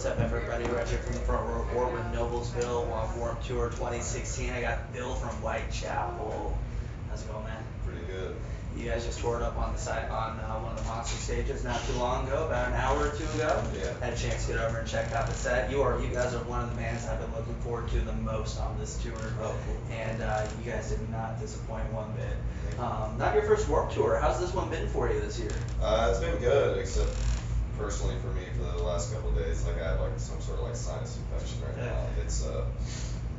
What's up, everybody? Right here from the front row board with Noblesville Warm Tour 2016. I got Bill from Whitechapel. How's it going, man? Pretty good. You guys just toured up on the side on one of the monster stages not too long ago, about an hour or two ago. Yeah. Had a chance to get over and check out the set. You guys are one of the bands I've been looking forward to the most on this tour. Oh, cool. And you guys did not disappoint one bit. Not your first Warped Tour. How's this one been for you this year? It's been good, except personally for me, for the last couple of days, like I have like some sort of like sinus infection right now. It's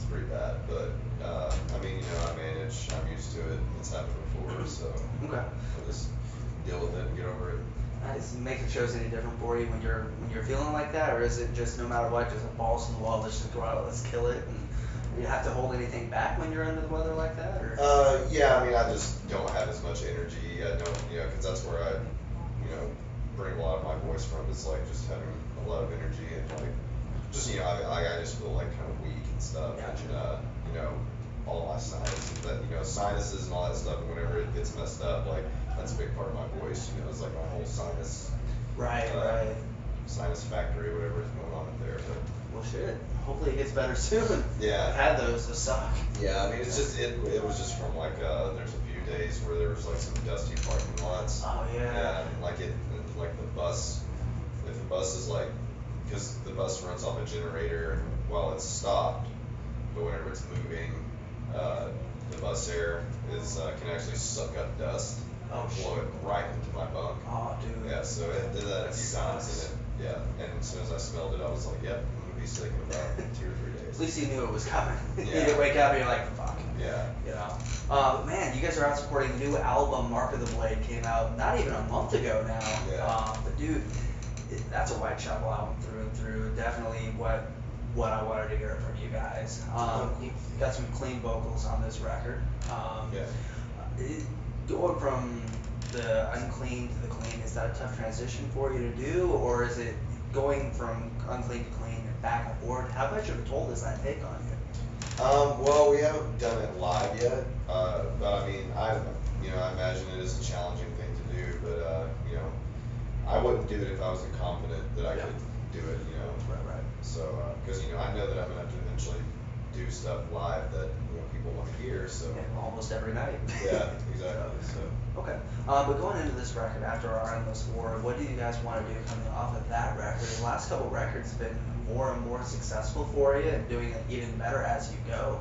pretty bad, but I mean, I manage. I'm used to it. It's happened before, so Okay. I'll just deal with it and get over it. Does it make the shows any different for you when you're feeling like that, or is it just no matter what, just a balls in the wall, let's just go out, let's kill it, and do you have to hold anything back when you're under the weather like that, or? Yeah, I mean, I just don't have as much energy. I don't, because that's where I, bring a lot of my voice from. It's like just having a lot of energy and like, just I just feel like kind of weak and stuff. Gotcha. And all my sinuses and all that stuff. And whenever it gets messed up, like that's a big part of my voice. It's like my whole sinus. Right. Sinus factory, whatever is going on up there. But Well, shit. Hopefully it gets better soon. yeah. I've had those suck. Yeah, I mean, it's just it was just from like there's a few days where there was like some dusty parking lots. Oh yeah. Yeah, and like the bus, if the bus is like, because the bus runs off a generator while it's stopped, but whenever it's moving, the bus air can actually suck up dust Oh, and blow it right into my bunk. Oh, dude. Yeah, so it did that a few times, and and as soon as I smelled it, I was like, yep, I'm gonna be sick in about 2 or 3 days. At least you knew it was coming. Yeah. You didn't wake up and you're like, fuck. Yeah. Man, you guys are out supporting the new album. Mark of the Blade came out not even a month ago now. Yeah. But dude, that's a Whitechapel album through and through. Definitely what I wanted to hear from you guys. You got some clean vocals on this record. Yeah. Going from the unclean to the clean, is that a tough transition for you to do, or is it going from unclean to clean and back and forth? How much of a toll does that take on you? Well, we haven't done it live yet, but I mean, I imagine it is a challenging thing to do, but I wouldn't do it if I wasn't confident that I could do it, Right. So, because I know that I'm gonna have to eventually do stuff live that people want to hear, so. Yeah, almost every night. Yeah, exactly. So. Okay. But going into this record, after our Endless War, what do you guys want to do coming off of that record? The last couple records have been more and more successful for you and doing it even better as you go.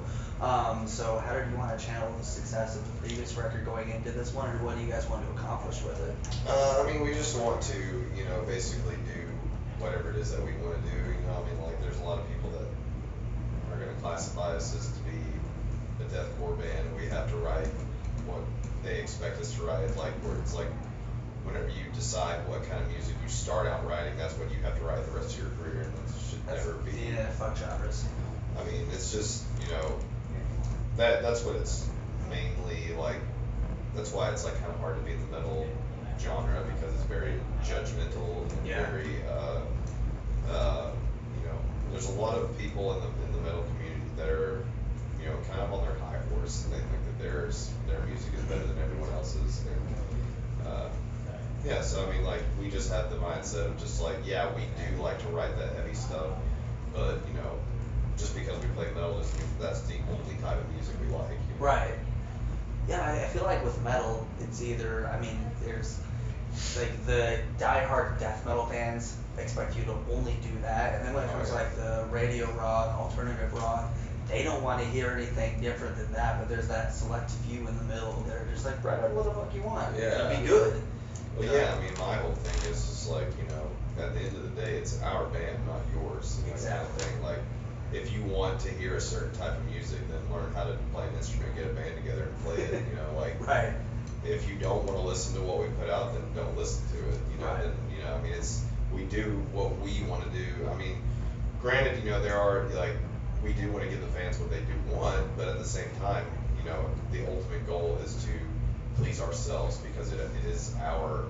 So how did you want to channel the success of the previous record going into this one, and what do you guys want to accomplish with it? I mean, we just want to, basically do whatever it is that we want to do. I mean, like, there's a lot of people that are going to classify us as to be a deathcore band. We have to write what they expect us to write. Like, where it's like, whenever you decide what kind of music you start out writing, that's what you have to write the rest of your career, and that should never be. Yeah, fuck genres. I mean, it's just, that's what it's mainly like. That's why it's like kind of hard to be in the metal genre, because it's very judgmental and very, there's a lot of people in the metal community that are, kind of on their high horse, and they think that their music is better than everyone else's. And, so I mean, like, we just have the mindset of just like, yeah, we do like to write that heavy stuff, but just because we play metal doesn't mean that's the only type of music we like. Right. Yeah, I feel like with metal, it's either, there's like the diehard death metal fans expect you to only do that, and then when it comes to like the radio rock, alternative rock, they don't want to hear anything different than that, but there's that select few in the middle that are just like, right, what the fuck you want? Yeah. It'll be good. Well, yeah, I mean, my whole thing is just like, at the end of the day, it's our band, not yours. Exactly. Kind of thing. Like, if you want to hear a certain type of music, then learn how to play an instrument, get a band together and play it, like. Right. If you don't want to listen to what we put out, then don't listen to it, Right. Then, I mean, we do what we want to do. I mean, granted, there are, like, we do want to give the fans what they do want, but at the same time, the ultimate goal is to please ourselves, because it is our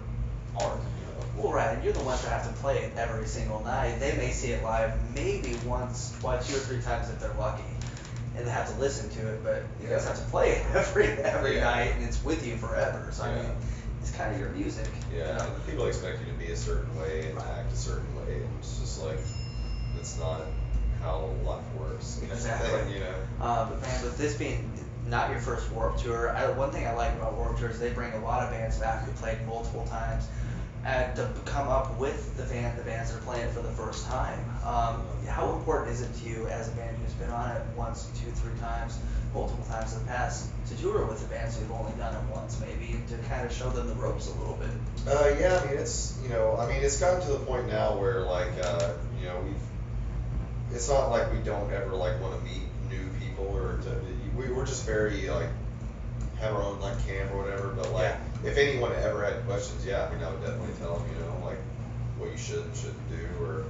art, Well, right, and you're the ones that have to play it every single night. They may see it live maybe once, twice, 2 or 3 times if they're lucky, and they have to listen to it. But you guys have to play it every night, and it's with you forever. So I mean, it's kind of your music. Yeah, and people expect you to be a certain way and act a certain way, and it's just like, it's not how life works. kind of Exactly. thing, you know. But man, with this being not your first Warped Tour, one thing I like about Warped Tour is they bring a lot of bands back who played multiple times, and to come up with the bands that are playing it for the first time. How important is it to you as a band who's been on it once, two, three times, multiple times in the past, to tour with the bands who've only done it once, maybe, and to kind of show them the ropes a little bit? Yeah, I mean it's gotten to the point now where like it's not like we don't ever like want to meet new people we're just very like have our own like camp or whatever. But like if anyone ever had questions, yeah, I mean I would definitely tell them like what you should and shouldn't do or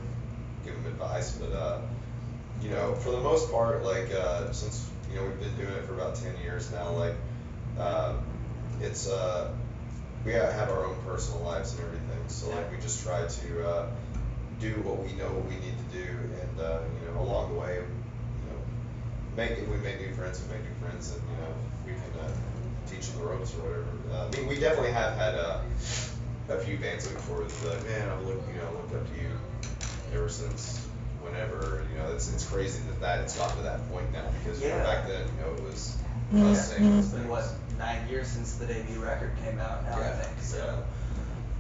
give them advice. But for the most part, like since we've been doing it for about 10 years now, like uh, it's we have our own personal lives and everything. So like we just try to do what we know what we need to do, and along the way, we make new friends and make new friends, and we can teach them the ropes or whatever. I mean, we definitely have had a few bands looking forward to like, man, looked up to you ever since whenever. It's crazy that it's gotten to that point now because back then, it was us saying It's been what, 9 years since the debut record came out now, I think. So.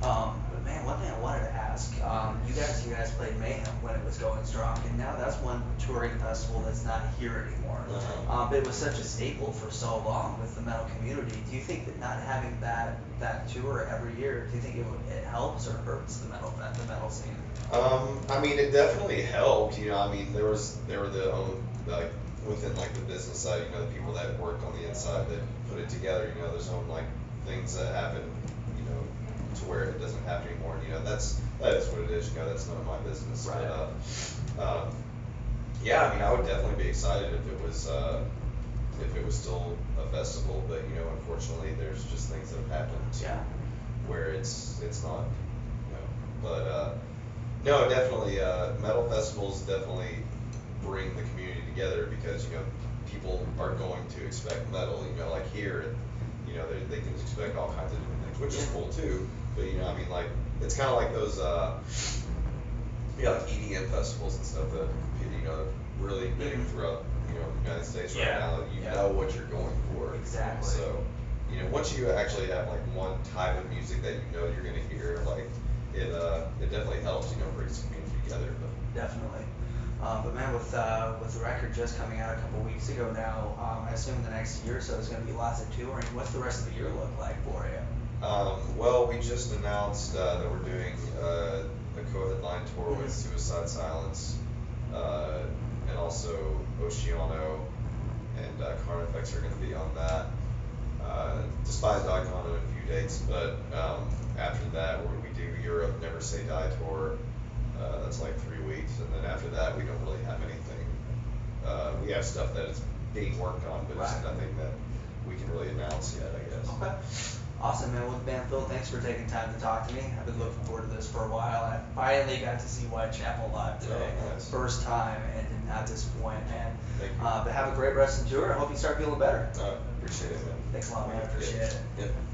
But man, one thing I wanted to ask, you guys played Mayhem when it was going strong, and now that's one touring festival that's not here anymore. But it was such a staple for so long with the metal community. Do you think that not having that tour every year, do you think it helps or hurts the metal scene? I mean, it definitely helped. I mean, there were like within like the business side, the people that worked on the inside that put it together. There's own like things that happen, to where it doesn't happen anymore. And that is what it is. That's none of my business. Right. But yeah, I mean, I would definitely be excited if it was still a festival. But unfortunately, there's just things that have happened. Where it's not. But no, definitely, metal festivals definitely bring the community together because people are going to expect metal. Like here, they can expect all kinds of different things, which is cool too. But I mean, like it's kind of like those like EDM festivals and stuff that really big throughout the United States right now. That you know what you're going for. Exactly. So once you actually have like one type of music that you're gonna hear, like it definitely helps brings the community together. But Definitely. But man, with the record just coming out a couple weeks ago now, I assume the next year or so is going to be lots of touring. What's the rest of the year look like for you? Well, we just announced that we're doing a co-headline tour with Suicide Silence, and also Oceano and Carnifex are going to be on that. Despised Icon on a few dates, but after that we do Europe Never Say Die tour. That's like 3 weeks, and then after that we don't really have anything. We have stuff that is being worked on, but it's nothing that we can really announce yet, I guess. Okay. Awesome, man. Well, man, Phil, thanks for taking time to talk to me. I've been looking forward to this for a while. I finally got to see Whitechapel live today. Oh, nice. First time, and did not disappoint, man. Thank you. But have a great rest of the tour. I hope you start feeling better. Appreciate it, man. Thanks a lot, man. I appreciate it. Yep.